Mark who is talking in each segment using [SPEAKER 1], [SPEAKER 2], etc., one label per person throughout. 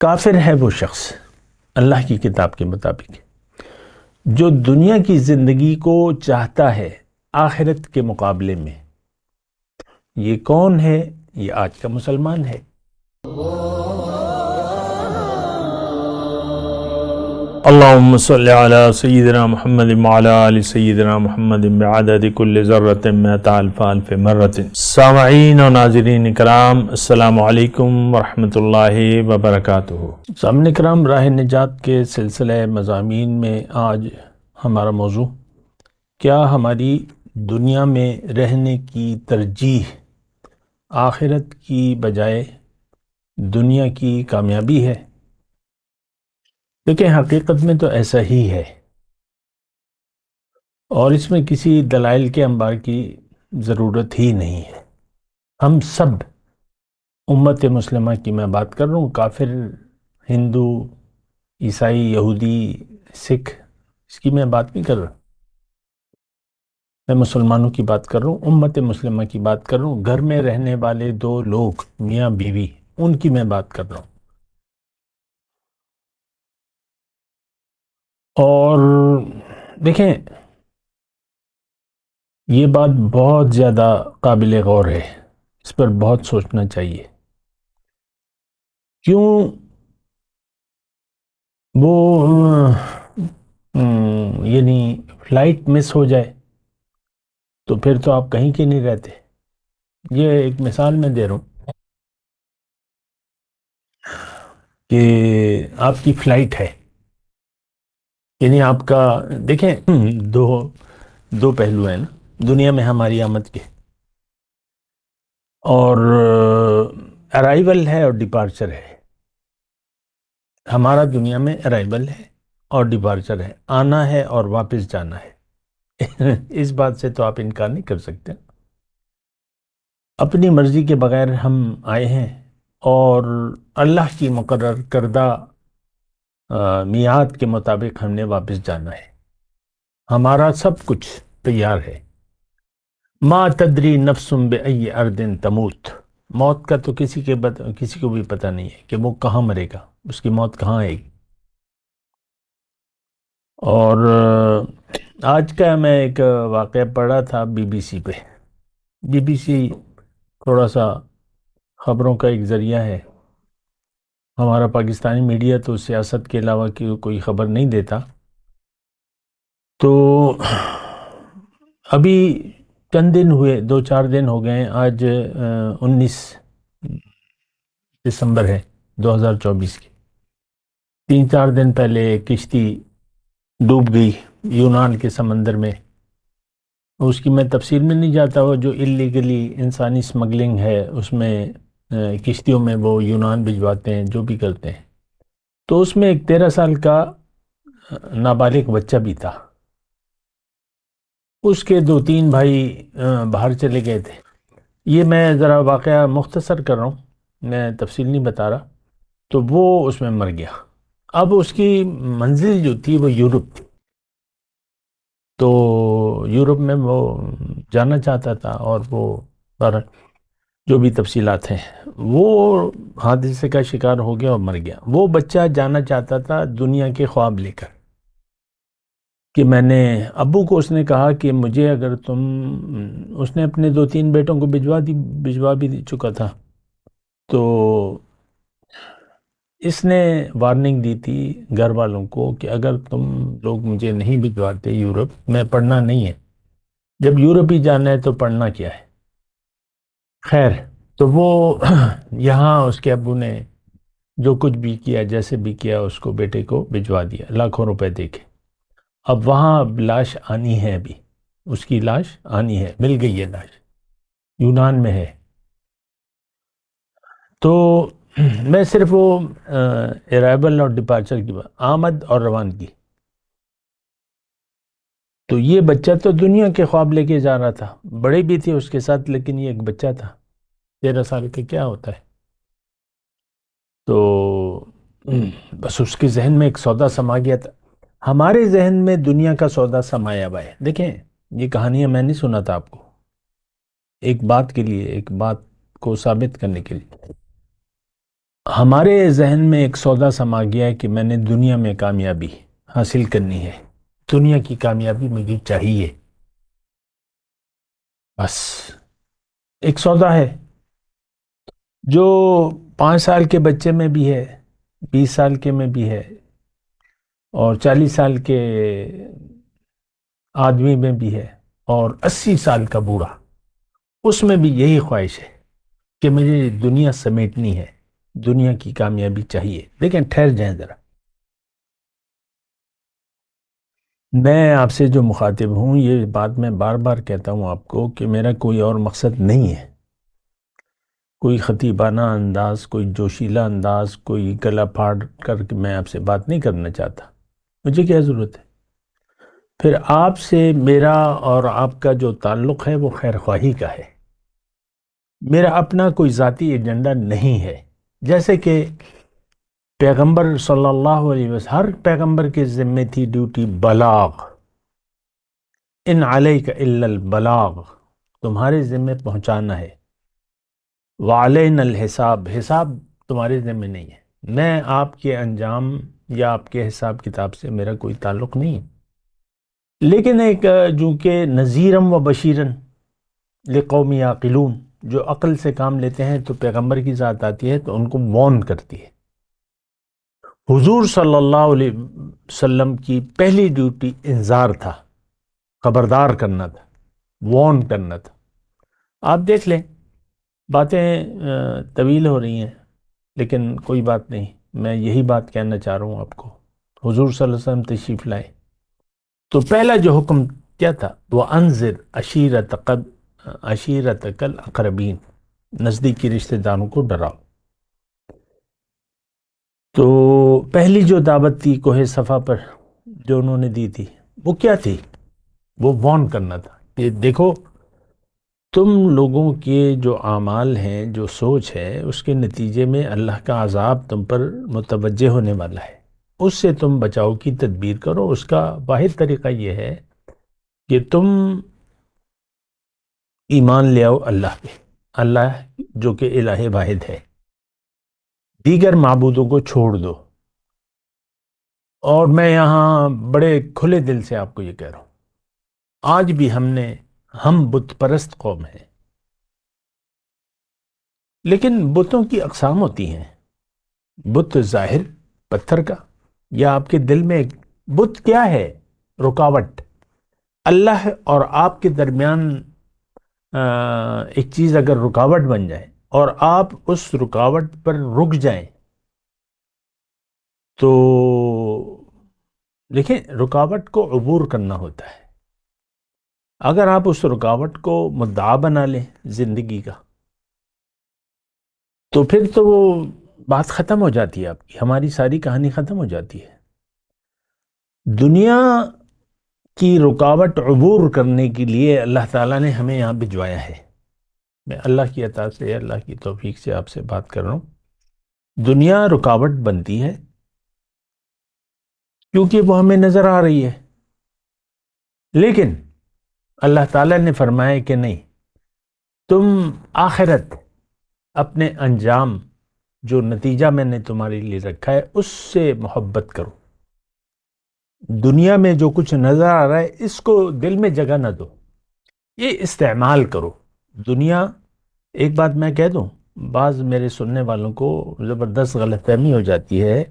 [SPEAKER 1] کافر ہے وہ شخص اللہ کی کتاب کے مطابق جو دنیا کی زندگی کو چاہتا ہے آخرت کے مقابلے میں۔ یہ کون ہے؟ یہ آج کا مسلمان ہے۔ اللہم صلی علی سیدنا محمد وعلی آل سیدنا محمد بعدد کل ذرۃ مئۃ الف الف مرۃ۔ سامعین و ناظرین کرام، السلام علیکم ورحمۃ اللہ وبرکاتہ۔ سامعین کرام، راہ نجات کے سلسلہ مضامین میں آج ہمارا موضوع کیا ہماری دنیا میں رہنے کی ترجیح آخرت کی بجائے دنیا کی کامیابی ہے؟ لیکن حقیقت میں تو ایسا ہی ہے، اور اس میں کسی دلائل کے انبار کی ضرورت ہی نہیں ہے۔ ہم سب امت مسلمہ کی میں بات کر رہا ہوں، کافر، ہندو، عیسائی، یہودی، سکھ، اس کی میں بات نہیں کر رہا۔ میں مسلمانوں کی بات کر رہا ہوں، امت مسلمہ کی بات کر رہا ہوں، گھر میں رہنے والے دو لوگ، میاں بیوی، ان کی میں بات کر رہا ہوں۔ اور دیکھیں، یہ بات بہت زیادہ قابل غور ہے، اس پر بہت سوچنا چاہیے۔ کیوں وہ یعنی فلائٹ مس ہو جائے تو پھر تو آپ کہیں کے نہیں رہتے۔ یہ ایک مثال میں دے رہا ہوں کہ آپ کی فلائٹ ہے، یعنی آپ کا، دیکھیں، دو پہلو ہیں نا دنیا میں ہماری آمد کے، اور ارائیول ہے اور ڈپارچر ہے۔ ہمارا دنیا میں ارائیول ہے اور ڈپارچر ہے، آنا ہے اور واپس جانا ہے۔ اس بات سے تو آپ انکار نہیں کر سکتے۔ اپنی مرضی کے بغیر ہم آئے ہیں، اور اللہ کی مقرر کردہ میعاد کے مطابق ہم نے واپس جانا ہے۔ ہمارا سب کچھ تیار ہے۔ ما تدری نفس بأی ارض تموت، موت کا تو کسی کو بھی پتہ نہیں ہے کہ وہ کہاں مرے گا، اس کی موت کہاں آئے گی۔ اور آج کا میں ایک واقعہ پڑھا تھا بی بی سی پہ۔ بی بی سی تھوڑا سا خبروں کا ایک ذریعہ ہے۔ ہمارا پاکستانی میڈیا تو سیاست کے علاوہ کوئی خبر نہیں دیتا۔ تو ابھی چند دن ہوئے، 2-4 دن ہو گئے، آج 19 دسمبر ہے 2024 کی۔ 3-4 دن پہلے کشتی ڈوب گئی یونان کے سمندر میں۔ اس کی میں تفصیل میں نہیں جاتا، وہ جو اللیگلی انسانی سمگلنگ ہے، اس میں کشتیوں میں وہ یونان بھجواتے ہیں، جو بھی کرتے ہیں۔ تو اس میں ایک 13 سال کا نابالغ بچہ بھی تھا۔ اس کے 2-3 بھائی باہر چلے گئے تھے۔ یہ میں ذرا واقعہ مختصر کر رہا ہوں، میں تفصیل نہیں بتا رہا۔ تو وہ اس میں مر گیا۔ اب اس کی منزل جو تھی وہ یورپ تھی، تو یورپ میں وہ جانا چاہتا تھا، اور وہ پر جو بھی تفصیلات ہیں، وہ حادثے کا شکار ہو گیا اور مر گیا۔ وہ بچہ جانا چاہتا تھا دنیا کے خواب لے کر، کہ میں نے ابو کو، اس نے کہا کہ مجھے اگر اس نے اپنے 2-3 بیٹوں کو بھجوا بھی چکا تھا، تو اس نے وارننگ دی تھی گھر والوں کو کہ اگر تم لوگ مجھے نہیں بھجواتے یورپ، میں پڑھنا نہیں ہے، جب یورپ ہی جانا ہے تو پڑھنا کیا ہے۔ خیر، تو وہ یہاں اس کے ابو نے جو کچھ بھی کیا، جیسے بھی کیا، اس کو بیٹے کو بھجوا دیا لاکھوں روپے دے کے۔ اب وہاں لاش آنی ہے، ابھی اس کی لاش آنی ہے، مل گئی ہے لاش، یونان میں ہے۔ تو میں صرف وہ ارائیول اور ڈپارچر کی بات، آمد اور روانگی۔ تو یہ بچہ تو دنیا کے خواب لے کے جا رہا تھا، بڑے بھی تھے اس کے ساتھ، لیکن یہ ایک بچہ تھا 13 سال کا، کیا ہوتا ہے۔ تو بس اس کے ذہن میں ایک سودا سما گیا تھا۔ ہمارے ذہن میں دنیا کا سودا سمایا ہوا ہے۔ دیکھیں، یہ کہانیاں میں نہیں سنا تھا آپ کو، ایک بات کے لیے، ایک بات کو ثابت کرنے کے لیے۔ ہمارے ذہن میں ایک سودا سما گیا ہے کہ میں نے دنیا میں کامیابی حاصل کرنی ہے، دنیا کی کامیابی مجھے چاہیے، بس ایک سودا ہے جو 5 سال کے بچے میں بھی ہے، 20 سال کے میں بھی ہے، اور 40 سال کے آدمی میں بھی ہے، اور 80 سال کا بوڑھا، اس میں بھی یہی خواہش ہے کہ مجھے دنیا سمیٹنی ہے، دنیا کی کامیابی چاہیے۔ لیکن ٹھہر جائیں ذرا، میں آپ سے جو مخاطب ہوں، یہ بات میں بار بار کہتا ہوں آپ کو کہ میرا کوئی اور مقصد نہیں ہے، کوئی خطیبانہ انداز، کوئی جوشیلا انداز، کوئی گلا پھاڑ کر کے میں آپ سے بات نہیں کرنا چاہتا۔ مجھے کیا ضرورت ہے؟ پھر آپ سے میرا اور آپ کا جو تعلق ہے وہ خیر خواہی کا ہے، میرا اپنا کوئی ذاتی ایجنڈا نہیں ہے۔ جیسے کہ پیغمبر صلی اللہ علیہ وسلم، ہر پیغمبر کے ذمے تھی ڈیوٹی بلاغ، ان علیک الا البلاغ، تمہارے ذمے پہنچانا ہے، وعلینا الحساب، حساب تمہارے ذمے نہیں ہے۔ میں آپ کے انجام یا آپ کے حساب کتاب سے میرا کوئی تعلق نہیں ہے، لیکن ایک جو کہ نذیرم و بشیرن لقوم یعقلون، جو عقل سے کام لیتے ہیں تو پیغمبر کی ذات آتی ہے تو ان کو وارن کرتی ہے۔ حضور صلی اللہ علیہ وسلم کی پہلی ڈیوٹی انذار تھا، خبردار کرنا تھا، وارن کرنا تھا۔ آپ دیکھ لیں، باتیں طویل ہو رہی ہیں، لیکن کوئی بات نہیں، میں یہی بات کہنا چاہ رہا ہوں آپ کو۔ حضور صلی اللہ علیہ وسلم تشریف لائے تو پہلا جو حکم کیا تھا، وہ انذر عشیرتک الاقربین، نزدیکی رشتہ داروں کو ڈراؤ۔ تو پہلی جو دعوت تھی کوہ صفا پر جو انہوں نے دی تھی، وہ کیا تھی؟ وہ وارن کرنا تھا کہ دیکھو، تم لوگوں کے جو اعمال ہیں، جو سوچ ہے، اس کے نتیجے میں اللہ کا عذاب تم پر متوجہ ہونے والا ہے، اس سے تم بچاؤ کی تدبیر کرو۔ اس کا واحد طریقہ یہ ہے کہ تم ایمان لے آؤ اللہ پہ، اللہ جو کہ الہ واحد ہے، دیگر معبودوں کو چھوڑ دو۔ اور میں یہاں بڑے کھلے دل سے آپ کو یہ کہہ رہا ہوں، آج بھی ہم بت پرست قوم ہیں، لیکن بتوں کی اقسام ہوتی ہیں۔ بت ظاہر پتھر کا، یا آپ کے دل میں بت کیا ہے؟ رکاوٹ۔ اللہ اور آپ کے درمیان ایک چیز اگر رکاوٹ بن جائے اور آپ اس رکاوٹ پر رک جائیں، تو دیکھیں، رکاوٹ کو عبور کرنا ہوتا ہے۔ اگر آپ اس رکاوٹ کو مدعا بنا لیں زندگی کا، تو پھر تو وہ بات ختم ہو جاتی ہے، آپ کی، ہماری ساری کہانی ختم ہو جاتی ہے۔ دنیا کی رکاوٹ عبور کرنے کے لیے اللہ تعالیٰ نے ہمیں یہاں بھجوایا ہے۔ میں اللہ کی عطا سے، اللہ کی توفیق سے آپ سے بات کر رہا ہوں۔ دنیا رکاوٹ بنتی ہے کیونکہ وہ ہمیں نظر آ رہی ہے، لیکن اللہ تعالیٰ نے فرمایا کہ نہیں، تم آخرت، اپنے انجام، جو نتیجہ میں نے تمہارے لیے رکھا ہے، اس سے محبت کرو۔ دنیا میں جو کچھ نظر آ رہا ہے اس کو دل میں جگہ نہ دو، یہ استعمال کرو۔ دنیا، ایک بات میں کہہ دوں، بعض میرے سننے والوں کو زبردست غلط فہمی ہو جاتی ہے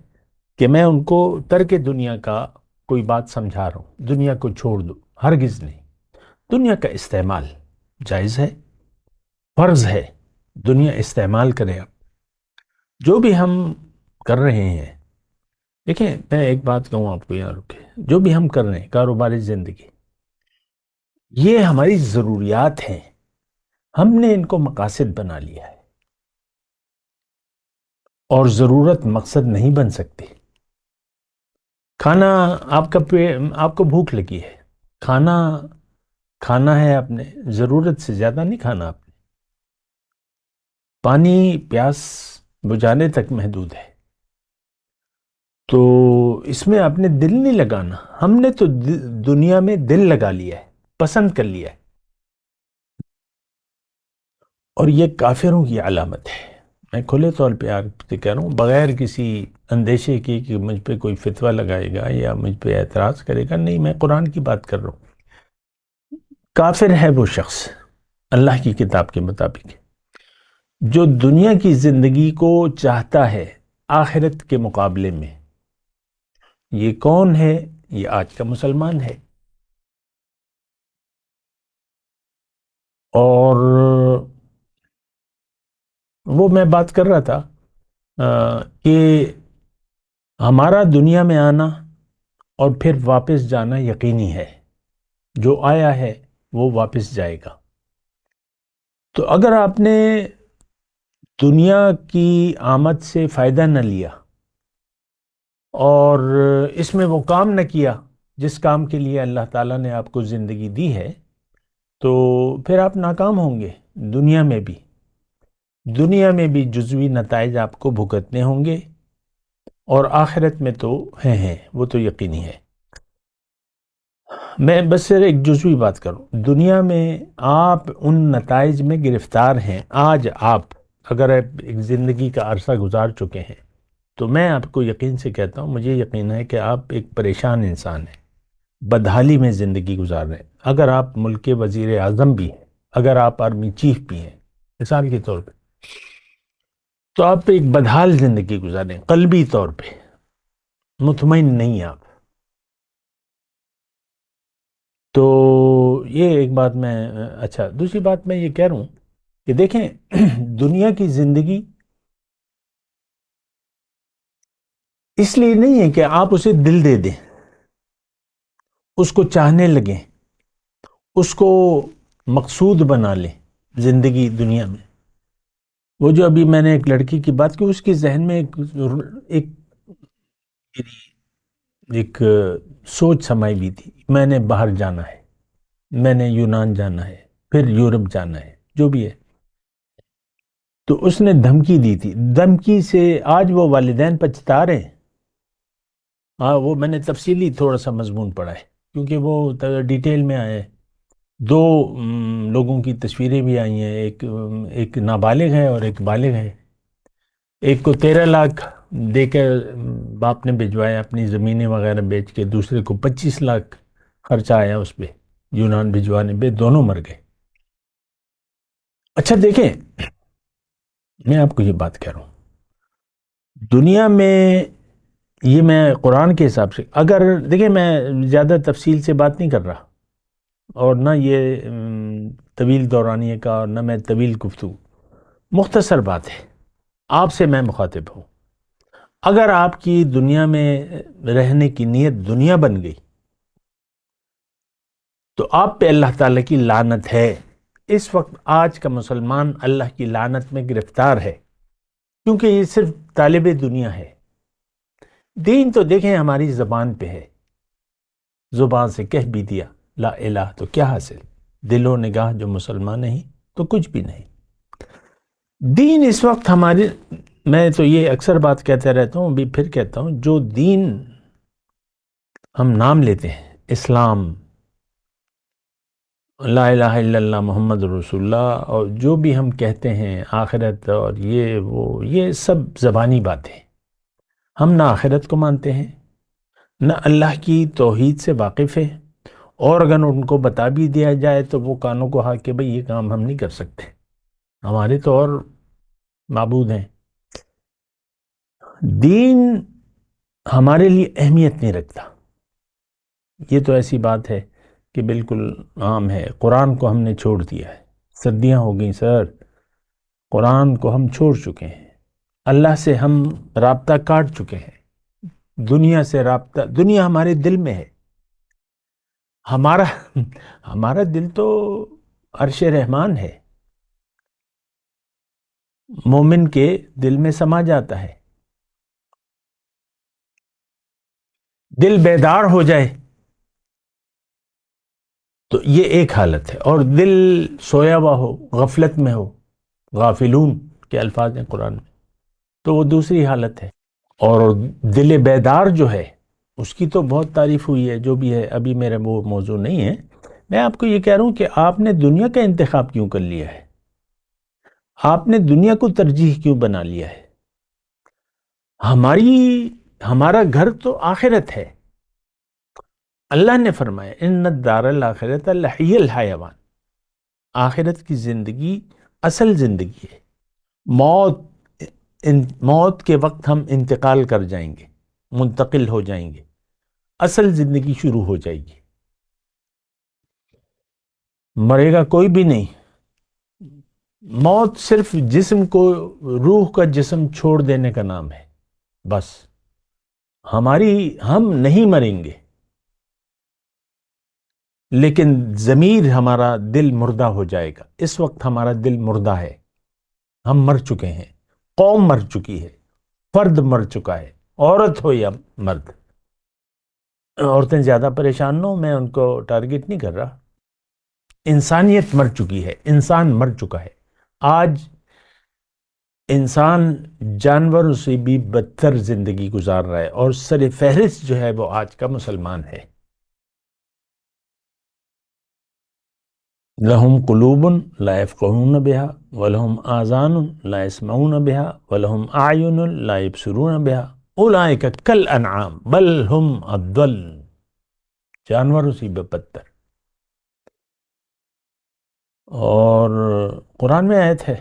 [SPEAKER 1] کہ میں ان کو ترک دنیا کا کوئی بات سمجھا رہا ہوں، دنیا کو چھوڑ دو، ہرگز نہیں۔ دنیا کا استعمال جائز ہے، فرض ہے، دنیا استعمال کریں آپ۔ جو بھی ہم کر رہے ہیں، دیکھیں میں ایک بات کہوں آپ کو، یہاں رکے، جو بھی ہم کر رہے ہیں کاروباری زندگی، یہ ہماری ضروریات ہیں، ہم نے ان کو مقاصد بنا لیا ہے، اور ضرورت مقصد نہیں بن سکتی۔ کھانا، آپ کو بھوک لگی ہے، کھانا کھانا ہے آپ نے، ضرورت سے زیادہ نہیں کھانا آپ نے۔ پانی پیاس بجھانے تک محدود ہے، تو اس میں آپ نے دل نہیں لگانا۔ ہم نے تو دنیا میں دل لگا لیا ہے، پسند کر لیا ہے، اور یہ کافروں کی علامت ہے۔ میں کھلے طور پہ آپ سے کہہ رہا ہوں، بغیر کسی اندیشے کی کہ مجھ پہ کوئی فتویٰ لگائے گا یا مجھ پہ اعتراض کرے گا، نہیں، میں قرآن کی بات کر رہا ہوں۔ کافر ہے وہ شخص اللہ کی کتاب کے مطابق جو دنیا کی زندگی کو چاہتا ہے آخرت کے مقابلے میں۔ یہ کون ہے؟ یہ آج کا مسلمان ہے۔ اور وہ میں بات کر رہا تھا کہ ہمارا دنیا میں آنا اور پھر واپس جانا یقینی ہے۔ جو آیا ہے وہ واپس جائے گا۔ تو اگر آپ نے دنیا کی آمد سے فائدہ نہ لیا اور اس میں وہ کام نہ کیا جس کام کے لیے اللہ تعالیٰ نے آپ کو زندگی دی ہے، تو پھر آپ ناکام ہوں گے۔ دنیا میں بھی جزوی نتائج آپ کو بھگتنے ہوں گے، اور آخرت میں تو ہیں وہ تو یقینی ہے۔ میں بس صرف ایک جزوی بات کروں، دنیا میں آپ ان نتائج میں گرفتار ہیں۔ آج آپ اگر ایک زندگی کا عرصہ گزار چکے ہیں تو میں آپ کو یقین سے کہتا ہوں، مجھے یقین ہے کہ آپ ایک پریشان انسان ہیں، بدحالی میں زندگی گزار رہے ہیں۔ اگر آپ ملک کے وزیر اعظم بھی ہیں، اگر آپ آرمی چیف بھی ہیں مثال کے طور پہ، تو آپ ایک بدحال زندگی گزار رہے ہیں، قلبی طور پہ مطمئن نہیں آپ۔ تو یہ ایک بات میں اچھا، دوسری بات میں یہ کہہ رہا ہوں کہ دیکھیں دنیا کی زندگی اس لیے نہیں ہے کہ آپ اسے دل دے دیں، اس کو چاہنے لگیں، اس کو مقصود بنا لیں زندگی دنیا میں۔ وہ جو ابھی میں نے ایک لڑکی کی بات کی، اس کے ذہن میں ایک سوچ سمائی بھی تھی، میں نے باہر جانا ہے، میں نے یونان جانا ہے، پھر یورپ جانا ہے، جو بھی ہے۔ تو اس نے دھمکی دی تھی، دھمکی سے آج وہ والدین پچھتا رہے ہیں۔ وہ میں نے تفصیلی تھوڑا سا مضمون پڑھا ہے کیونکہ وہ ڈیٹیل میں آئے۔ دو لوگوں کی تصویریں بھی آئی ہیں، ایک نابالغ ہے اور ایک بالغ ہے۔ ایک کو 13 لاکھ دے کے باپ نے بھجوایا اپنی زمینیں وغیرہ بیچ کے، دوسرے کو 25 لاکھ خرچہ آیا اس پہ یونان بھجوانے پہ، دونوں مر گئے۔ اچھا دیکھیں، میں آپ کو یہ بات کہہ رہا ہوں، دنیا میں یہ میں قرآن کے حساب سے اگر دیکھیں، میں زیادہ تفصیل سے بات نہیں کر رہا، اور نہ یہ طویل دورانیے کا، اور نہ میں طویل گفتگو، مختصر بات ہے، آپ سے میں مخاطب ہوں۔ اگر آپ کی دنیا میں رہنے کی نیت دنیا بن گئی تو آپ پہ اللہ تعالیٰ کی لعنت ہے۔ اس وقت آج کا مسلمان اللہ کی لعنت میں گرفتار ہے، کیونکہ یہ صرف طالب دنیا ہے۔ دین تو دیکھیں ہماری زبان پہ ہے، زبان سے کہہ بھی دیا لا الہ تو کیا حاصل، دل و نگاہ جو مسلمان نہیں تو کچھ بھی نہیں۔ دین اس وقت ہمارے، میں تو یہ اکثر بات کہتا رہتا ہوں، ابھی پھر کہتا ہوں، جو دین ہم نام لیتے ہیں، اسلام، لا الہ الا اللہ، محمد رسول اللہ، اور جو بھی ہم کہتے ہیں آخرت اور یہ سب زبانی باتیں۔ ہم نہ آخرت کو مانتے ہیں، نہ اللہ کی توحید سے واقف ہے، اور اگر ان کو بتا بھی دیا جائے تو وہ کانوں کو ہاں کہ بھئی یہ کام ہم نہیں کر سکتے، ہمارے تو اور معبود ہیں۔ دین ہمارے لیے اہمیت نہیں رکھتا، یہ تو ایسی بات ہے کہ بالکل عام ہے۔ قرآن کو ہم نے چھوڑ دیا ہے، صدیاں ہو گئیں سر، قرآن کو ہم چھوڑ چکے ہیں، اللہ سے ہم رابطہ کاٹ چکے ہیں، دنیا سے رابطہ، دنیا ہمارے دل میں ہے۔ ہمارا دل تو عرش رحمان ہے، مومن کے دل میں سما جاتا ہے۔ دل بیدار ہو جائے تو یہ ایک حالت ہے، اور دل سویا ہوا ہو، غفلت میں ہو، غافلون کے الفاظ ہیں قرآن میں، تو وہ دوسری حالت ہے۔ اور دل بیدار جو ہے اس کی تو بہت تعریف ہوئی ہے، جو بھی ہے، ابھی میرا وہ موضوع نہیں ہے۔ میں آپ کو یہ کہہ رہا ہوں کہ آپ نے دنیا کا انتخاب کیوں کر لیا ہے؟ آپ نے دنیا کو ترجیح کیوں بنا لیا ہے؟ ہمارا گھر تو آخرت ہے. اللہ نے فرمایا ان الدار الاخرۃ لہی الحیوان، آخرت کی زندگی اصل زندگی ہے. موت موت کے وقت ہم انتقال کر جائیں گے، منتقل ہو جائیں گے، اصل زندگی شروع ہو جائے گی. مرے گا کوئی بھی نہیں. موت صرف جسم کو، روح کا جسم چھوڑ دینے کا نام ہے بس. ہم نہیں مریں گے، لیکن ضمیر ہمارا دل مردہ ہو جائے گا. اس وقت ہمارا دل مردہ ہے، ہم مر چکے ہیں، قوم مر چکی ہے، فرد مر چکا ہے، عورت ہو یا مرد. عورتیں زیادہ پریشان نہ ہو، میں ان کو ٹارگٹ نہیں کر رہا. انسانیت مر چکی ہے، انسان مر چکا ہے. آج انسان جانوروں سے بھی بدتر زندگی گزار رہا ہے، اور سر فہرست جو ہے وہ آج کا مسلمان ہے. لہم قلوب لا یفقہون بہا ولہم آذان لا یسمعون بہا ولہم اعین لا یبصرون بہا اولئک کالانعام بل ہم اضل. جانوروں سے بھی بدتر. اور قرآن میں آیت ہے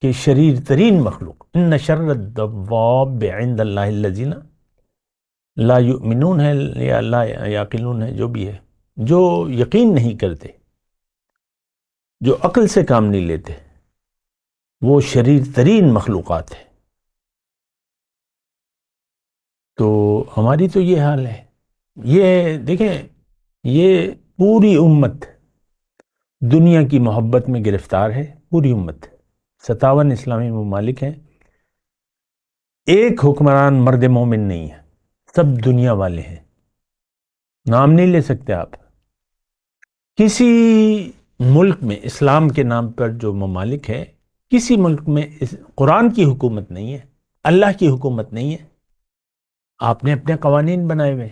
[SPEAKER 1] کہ شریر ترین مخلوق ان شر الدواب عند اللہ الذین لا یؤمنون ہے یا لا یعقلون ہے، جو بھی ہے، جو یقین نہیں کرتے، جو عقل سے کام نہیں لیتے، وہ شریر ترین مخلوقات ہے. تو ہماری تو یہ حال ہے. یہ دیکھیں، یہ پوری امت دنیا کی محبت میں گرفتار ہے. پوری امت 57 اسلامی ممالک ہیں. ایک حکمران مرد مومن نہیں ہے، سب دنیا والے ہیں. نام نہیں لے سکتے آپ. کسی ملک میں اسلام کے نام پر جو ممالک ہیں، کسی ملک میں قرآن کی حکومت نہیں ہے، اللہ کی حکومت نہیں ہے. آپ نے اپنے قوانین بنائے ہوئے،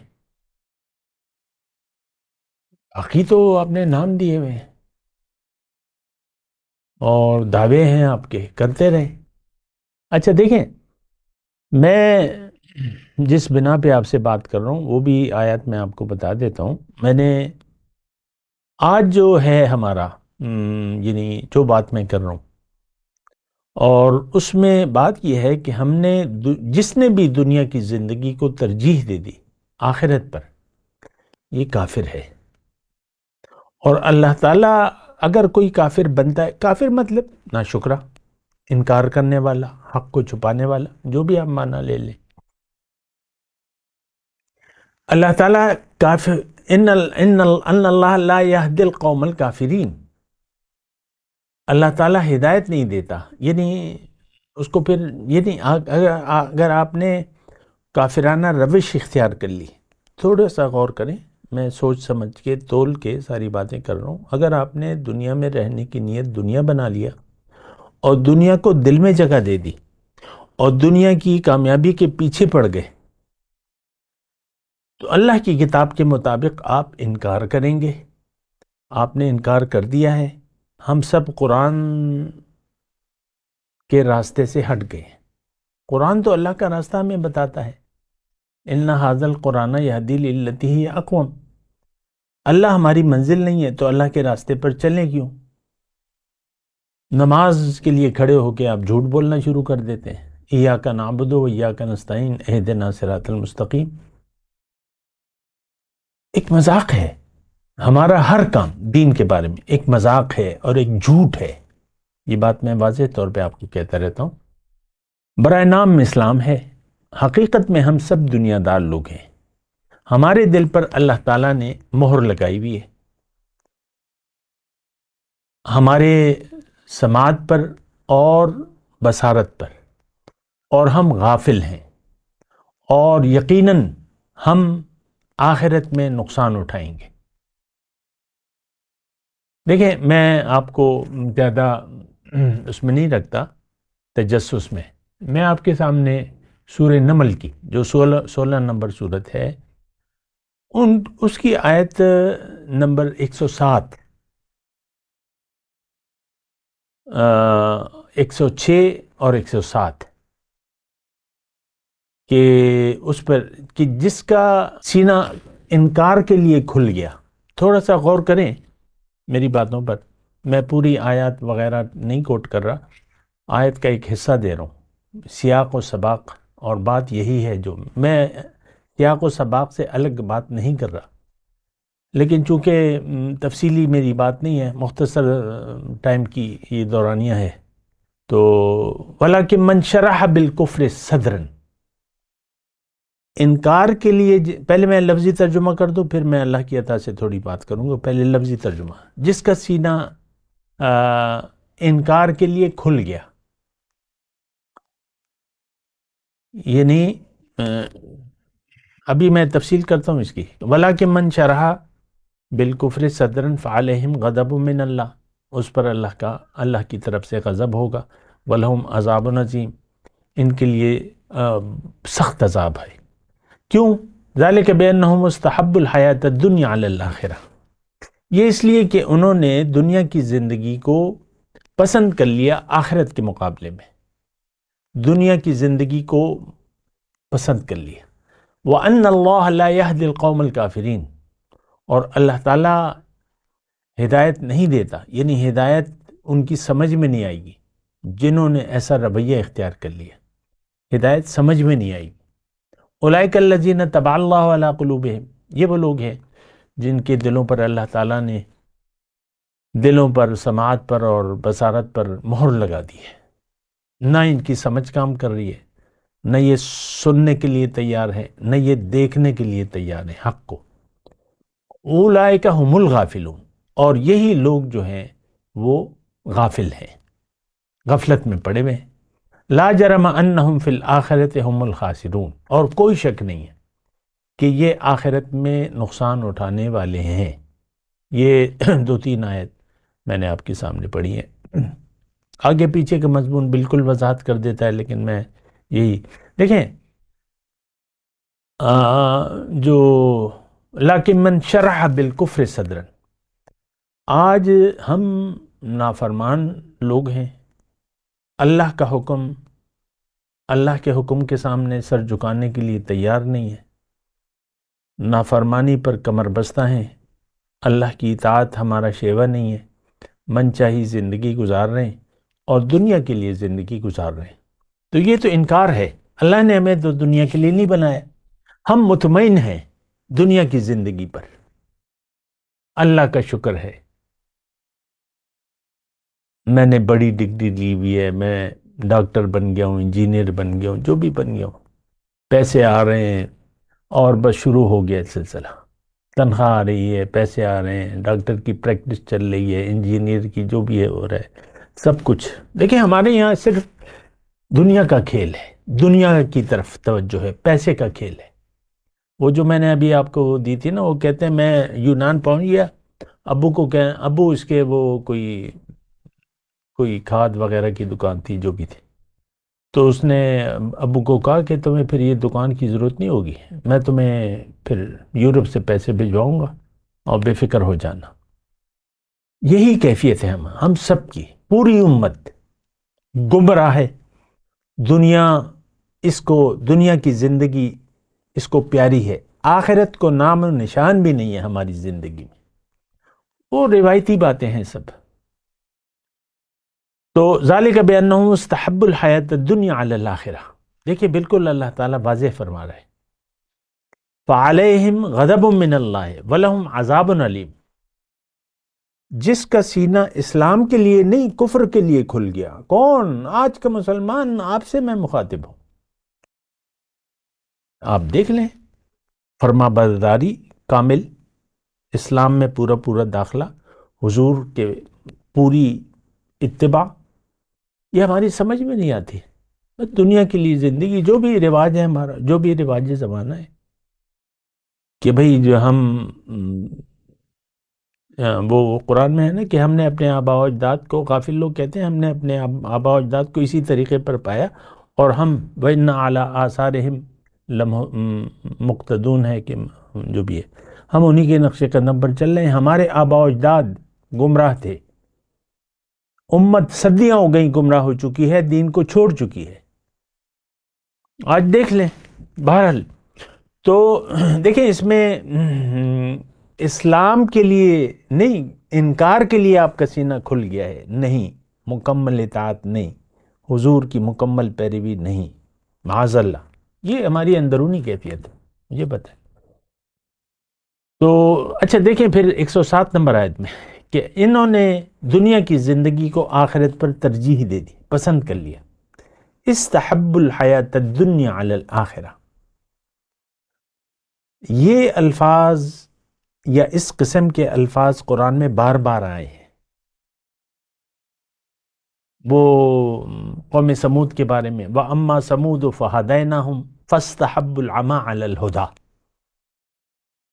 [SPEAKER 1] باقی تو آپ نے نام دیے ہوئے ہیں اور دعوے ہیں آپ کے، کرتے رہے. اچھا دیکھیں، میں جس بنا پہ آپ سے بات کر رہا ہوں وہ بھی آیات میں آپ کو بتا دیتا ہوں. میں نے آج جو ہے ہمارا یعنی جو بات میں کر رہا ہوں، اور اس میں بات یہ ہے کہ ہم نے جس نے بھی دنیا کی زندگی کو ترجیح دے دی آخرت پر، یہ کافر ہے. اور اللہ تعالیٰ اگر کوئی کافر بنتا ہے، کافر مطلب ناشکرا، انکار کرنے والا، حق کو چھپانے والا، جو بھی آپ معنی لے لیں. اللہ تعالیٰ کافر ان اللہ لا یہدی القوم الکافرین، اللہ تعالیٰ ہدایت نہیں دیتا. یعنی اس کو پھر یعنی اگر آپ نے کافرانہ روش اختیار کر لی، تھوڑا سا غور کریں، میں سوچ سمجھ کے تول کے ساری باتیں کر رہا ہوں. اگر آپ نے دنیا میں رہنے کی نیت دنیا بنا لیا اور دنیا کو دل میں جگہ دے دی اور دنیا کی کامیابی کے پیچھے پڑ گئے، تو اللہ کی کتاب کے مطابق آپ انکار کریں گے. آپ نے انکار کر دیا ہے. ہم سب قرآن کے راستے سے ہٹ گئے. قرآن تو اللہ کا راستہ ہمیں بتاتا ہے، ان ھذا القرآن یہدی للتی ہی اقوم. اللہ ہماری منزل نہیں ہے تو اللہ کے راستے پر چلیں کیوں؟ نماز کے لیے کھڑے ہو کے آپ جھوٹ بولنا شروع کر دیتے ہیں. ایاک نعبد و ایاک نستعین اہدنا صراط المستقیم. ایک مذاق ہے ہمارا ہر کام دین کے بارے میں، ایک مذاق ہے اور ایک جھوٹ ہے. یہ بات میں واضح طور پہ آپ کو کہتا رہتا ہوں. برائے نام اسلام ہے، حقیقت میں ہم سب دنیا دار لوگ ہیں. ہمارے دل پر اللہ تعالیٰ نے مہر لگائی ہوئی ہے، ہمارے سماعت پر اور بصارت پر، اور ہم غافل ہیں، اور یقیناً ہم آخرت میں نقصان اٹھائیں گے. دیکھیں، میں آپ کو زیادہ اس میں نہیں رکھتا، تجسس میں. میں آپ کے سامنے سورہ نمل کی جو 16 نمبر سورت ہے، اس کی آیت نمبر 107 106 اور 107 کہ اس پر کہ جس کا سینہ انکار کے لیے کھل گیا. تھوڑا سا غور کریں میری باتوں پر. میں پوری آیات وغیرہ نہیں کوٹ کر رہا، آیت کا ایک حصہ دے رہا ہوں. سیاق و سباق اور بات یہی ہے، جو میں سیاق و سباق سے الگ بات نہیں کر رہا، لیکن چونکہ تفصیلی میری بات نہیں ہے، مختصر ٹائم کی یہ دورانیہ ہے. تو وَلَكِن مَنْ شَرَحَ بِالْكُفْرِ صَدْرًا، انکار کے لیے پہلے میں لفظی ترجمہ کر دوں، پھر میں اللہ کی عطا سے تھوڑی بات کروں گا. پہلے لفظی ترجمہ. جس کا سینہ انکار کے لیے کھل گیا، یعنی ابھی میں تفصیل کرتا ہوں اس کی. وَلَكِن مَنْ شَرَحَ بِالْكُفْرِ صَدْرًا فَعَلَيْهِمْ غَضَبٌ مِّنَ اللَّهِ، اس پر اللہ کی طرف سے غضب ہوگا. وَلَهُمْ عَذَابٌ عَظِيمٌ، ان کے لیے سخت عذاب ہے. کیوں؟ ذَلِكَ بِأَنَّهُمْ مُسْتَحَبُّ الْحَيَاةَ الدُّنْيَا عَلَى الْآخِرَةِ، یہ اس لیے کہ انہوں نے دنیا کی زندگی کو پسند کر لیا آخرت کے مقابلے میں. دنیا کی زندگی کو پسند کر لیا. وَأَنَّ اللَّهَ لَا يَهْدِي الْقَوْمَ الْكَافِرِينَ، اور اللہ تعالیٰ ہدایت نہیں دیتا، یعنی ہدایت ان کی سمجھ میں نہیں آئے گی جنہوں نے ایسا رویہ اختیار کر لیا. ہدایت سمجھ میں نہیں آئے گی. اولئک الذین طبع اللہ علی قلوبہم، یہ وہ لوگ ہیں جن کے دلوں پر اللہ تعالیٰ نے دلوں پر، سماعت پر اور بصارت پر مہر لگا دی ہے. نہ ان کی سمجھ کام کر رہی ہے، نہ یہ سننے کے لیے تیار ہے، نہ یہ دیکھنے کے لیے تیار ہے حق کو. اولئک هم الغافلون، اور یہی لوگ جو ہیں وہ غافل ہیں، غفلت میں پڑے ہوئے ہیں. لا جرم انہم فی الآخرۃ هم الخاسرون، اور کوئی شک نہیں ہے کہ یہ آخرت میں نقصان اٹھانے والے ہیں. یہ 2-3 آیت میں نے آپ کے سامنے پڑھی ہیں. آگے پیچھے کا مضمون بالکل وضاحت کر دیتا ہے، لیکن میں یہی دیکھیں جو لیکن من شرح بالکفر صدرا، آج ہم نافرمان لوگ ہیں. اللہ کا حکم، اللہ کے حکم کے سامنے سر جھکانے کے لیے تیار نہیں ہے، نافرمانی پر کمر بستہ ہیں. اللہ کی اطاعت ہمارا شیوہ نہیں ہے، من چاہی زندگی گزار رہے ہیں اور دنیا کے لیے زندگی گزار رہے ہیں. تو یہ تو انکار ہے. اللہ نے ہمیں تو دنیا کے لیے نہیں بنایا. ہم مطمئن ہیں دنیا کی زندگی پر. اللہ کا شکر ہے میں نے بڑی ڈگری لی ہوئی ہے، میں ڈاکٹر بن گیا ہوں، انجینئر بن گیا ہوں، جو بھی بن گیا ہوں، پیسے آ رہے ہیں اور بس شروع ہو گیا سلسلہ. تنخواہ آ رہی ہے، پیسے آ رہے ہیں، ڈاکٹر کی پریکٹس چل رہی ہے، انجینئر کی جو بھی ہے ہو رہا ہے، سب کچھ. دیکھیں ہمارے یہاں صرف دنیا کا کھیل ہے، دنیا کی طرف توجہ ہے، پیسے کا کھیل ہے. وہ جو میں نے ابھی آپ کو دی تھی نا، وہ کہتے ہیں میں یونان پہنچ گیا، ابو کو کہ ابو اس کے وہ کوئی کھاد وغیرہ کی دکان تھی جو بھی تھی، تو اس نے ابو کو کہا کہ تمہیں پھر یہ دکان کی ضرورت نہیں ہوگی، میں تمہیں پھر یورپ سے پیسے بھجواؤں گا اور بے فکر ہو جانا. یہی کیفیت ہے ہم سب کی. پوری امت گمراہ ہے. دنیا کی زندگی اس کو پیاری ہے، آخرت کو نام و نشان بھی نہیں ہے ہماری زندگی میں. وہ روایتی باتیں ہیں سب. تو ذالک بانہ مستحب الحیات الدنیا علی الاخرہ. دیکھیے بالکل اللہ تعالیٰ واضح فرما رہا ہے. فعلیہم غضب من اللہ ولہم عذاب علیم. جس کا سینہ اسلام کے لیے نہیں کفر کے لیے کھل گیا. کون؟ آج کا مسلمان. آپ سے میں مخاطب ہوں. آپ دیکھ لیں، فرما برداری کامل، اسلام میں پورا داخلہ، حضور کے پوری اتباع، یہ ہماری سمجھ میں نہیں آتی. دنیا کے لیے زندگی، جو بھی رواج ہے ہمارا، جو بھی رواج زمانہ ہے کہ بھئی جو ہم وہ قرآن میں ہے نا کہ ہم نے اپنے آباء و اجداد کو، غافل لوگ کہتے ہیں ہم نے اپنے آباء و اجداد کو اسی طریقے پر پایا اور ہم وَإِنَّ عَلَىٰ آثَارِهِمْ مقتدون ہے کہ جو بھی ہے، ہم انہی کے نقش قدم پر چل رہے ہیں. ہمارے آباء و اجداد گمراہ تھے، امت صدیاں ہو گئی گمراہ ہو چکی ہے، دین کو چھوڑ چکی ہے۔ آج دیکھ لیں۔ بہرحال تو دیکھیں اس میں اسلام کے لیے نہیں، انکار کے لیے آپ کا سینہ کھل گیا ہے، نہیں، مکمل اطاعت نہیں، حضور کی مکمل پیروی نہیں، معاذ اللہ، یہ ہماری اندرونی کیفیت ہے، مجھے پتہ ہے۔ تو اچھا دیکھیں پھر 107 نمبر آیت میں کہ انہوں نے دنیا کی زندگی کو آخرت پر ترجیح دے دی، پسند کر لیا، استحب الحیات الدنیا علی الآخرہ۔ یہ الفاظ یا اس قسم کے الفاظ قرآن میں بار بار آئے ہیں۔ وہ قوم سمود کے بارے میں وَأَمَّا سَمُودُ فَهَدَيْنَاهُمْ فَاسْتَحَبُّوا الْعَمَى عَلَى الْهُدَى،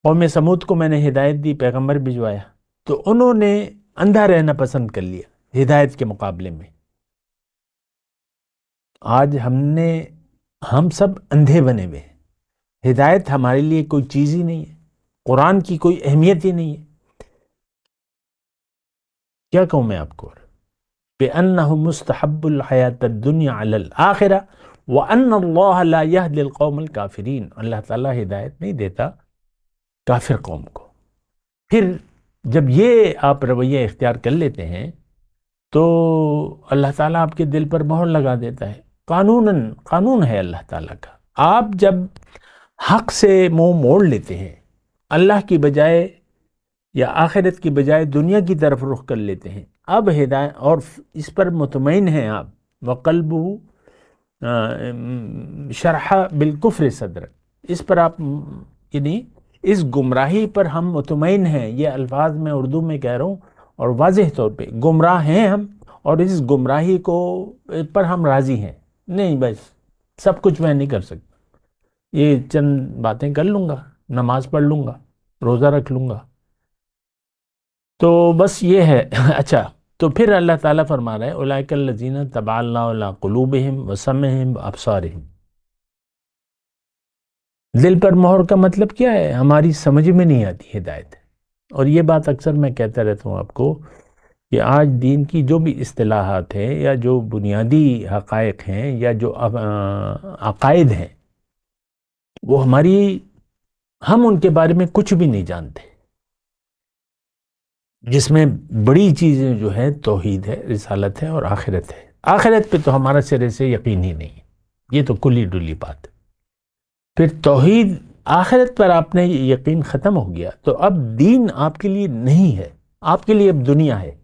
[SPEAKER 1] قوم سمود کو میں نے ہدایت دی، پیغمبر بھجوایا، تو انہوں نے اندھا رہنا پسند کر لیا ہدایت کے مقابلے میں۔ آج ہم سب اندھے بنے ہوئے ہیں، ہدایت ہمارے لیے کوئی چیز ہی نہیں ہے، قرآن کی کوئی اہمیت ہی نہیں ہے۔ کیا کہوں میں آپ کو؟ بِأَنَّهُ مُسْتَحَبُّ الْحَيَاةَ الدُّنْيَا عَلَى الْآخِرَةِ وَأَنَّ اللَّهَ لَا يَهْدِي الْقَوْمَ الْكَافِرِينَ، اللہ تعالیٰ ہدایت نہیں دیتا کافر قوم کو۔ پھر جب یہ آپ رویہ اختیار کر لیتے ہیں تو اللہ تعالیٰ آپ کے دل پر مہر لگا دیتا ہے، قانون ہے اللہ تعالیٰ کا۔ آپ جب حق سے منہ موڑ لیتے ہیں، اللہ کی بجائے یا آخرت کی بجائے دنیا کی طرف رخ کر لیتے ہیں، اب ہدایت اور اس پر مطمئن ہیں آپ، وَقَلْبُهُ شرح بالکفر صدر، اس پر آپ یعنی اس گمراہی پر ہم مطمئن ہیں۔ یہ الفاظ میں اردو میں کہہ رہا ہوں اور واضح طور پہ گمراہ ہیں ہم، اور اس گمراہی کو پر ہم راضی ہیں، نہیں بس سب کچھ میں نہیں کر سکتا، یہ چند باتیں کر لوں گا، نماز پڑھ لوں گا، روزہ رکھ لوں گا، تو بس یہ ہے۔ اچھا تو پھر اللہ تعالیٰ فرما رہا ہے اولئک الذین طبع اللہ علی قلوبہم وسمعہم وابصارہم، دل پر مہر کا مطلب کیا ہے؟ ہماری سمجھ میں نہیں آتی ہدایت، اور یہ بات اکثر میں کہتا رہتا ہوں آپ کو کہ آج دین کی جو بھی اصطلاحات ہیں یا جو بنیادی حقائق ہیں یا جو عقائد ہیں، وہ ہم ان کے بارے میں کچھ بھی نہیں جانتے، جس میں بڑی چیزیں جو ہے توحید ہے، رسالت ہے اور آخرت ہے۔ آخرت پہ تو ہمارا سرے سے یقین ہی نہیں ہے، یہ تو کلی ڈلی بات ہے۔ پھر توحید، آخرت پر آپ نے یقین ختم ہو گیا تو اب دین آپ کے لیے نہیں ہے، آپ کے لیے اب دنیا ہے،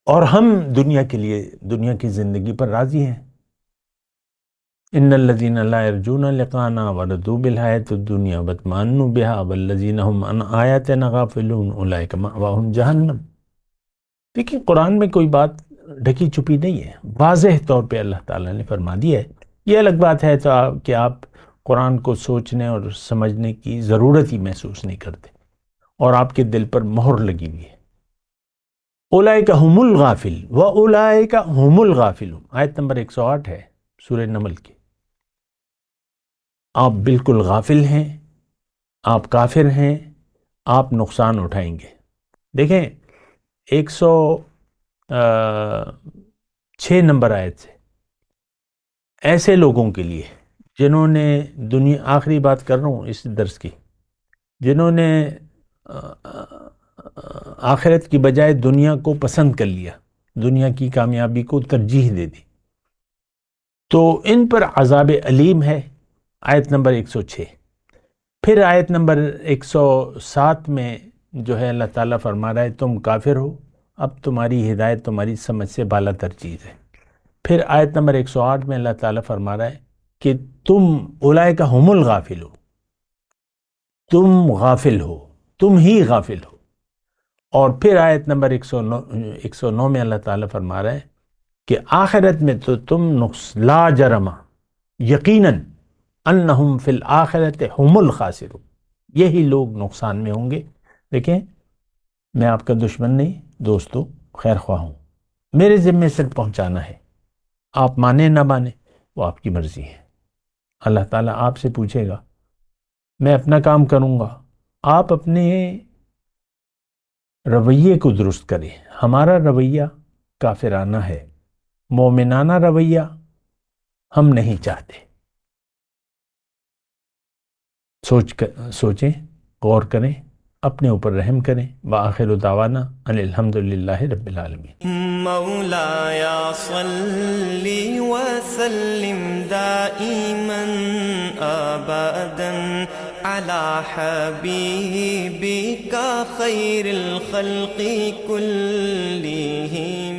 [SPEAKER 1] اور ہم دنیا کے لیے، دنیا کی زندگی پر راضی ہیں۔ ان الذین لا یرجون لقاءنا ورضوا بالحیاۃ الدنیا واطمأنوا بها والذین هم عن آیاتنا غافلون اولئک مأواہم جہنم۔ دیکھیں قرآن میں کوئی بات ڈھکی چھپی نہیں ہے، واضح طور پہ اللہ تعالیٰ نے فرما دیا ہے۔ یہ الگ بات ہے تو کہ آپ قرآن کو سوچنے اور سمجھنے کی ضرورت ہی محسوس نہیں کرتے، اور آپ کے دل پر مہر لگی ہوئی ہے۔ اولئک هم الغافل واولئک هم الغافلون، آیت نمبر 108 ہے سورہ نمل کی۔ آپ بالکل غافل ہیں، آپ کافر ہیں، آپ نقصان اٹھائیں گے۔ دیکھیں 106 نمبر آیت سے، ایسے لوگوں کے لیے جنہوں نے آخری بات کر رہا ہوں اس درس کی، جنہوں نے آخرت کی بجائے دنیا کو پسند کر لیا، دنیا کی کامیابی کو ترجیح دے دی، تو ان پر عذاب علیم ہے، آیت نمبر 106۔ پھر آیت نمبر 107 میں جو ہے اللہ تعالیٰ فرما رہا ہے تم کافر ہو، اب تمہاری ہدایت تمہاری سمجھ سے بالا تر چیز ہے۔ پھر آیت نمبر 108 میں اللہ تعالیٰ فرما رہا ہے کہ تم اولئک ہم الغافلون، تم غافل ہو، تم ہی غافل ہو۔ اور پھر آیت نمبر 109 میں اللہ تعالیٰ فرما رہا ہے کہ آخرت میں تو تم لا جرم یقیناً انہم فی الآخرت ہم الخاسرون، یہی لوگ نقصان میں ہوں گے۔ دیکھیں میں آپ کا دشمن نہیں، دوستو خیر خواہ ہوں، میرے ذمے صرف پہنچانا ہے، آپ مانیں نہ مانیں وہ آپ کی مرضی ہے۔ اللہ تعالیٰ آپ سے پوچھے گا، میں اپنا کام کروں گا، آپ اپنے رویے کو درست کریں. ہمارا رویہ کافرانہ ہے، مومنانہ رویہ ہم نہیں چاہتے. سوچیں، غور کریں، اپنے اوپر رحم کریں. وآخر دعوانا ان الحمد للہ رب العالمین.
[SPEAKER 2] مولایا صلی وسلم دائما ابدا على حبیبک خیر الخلق کلہم.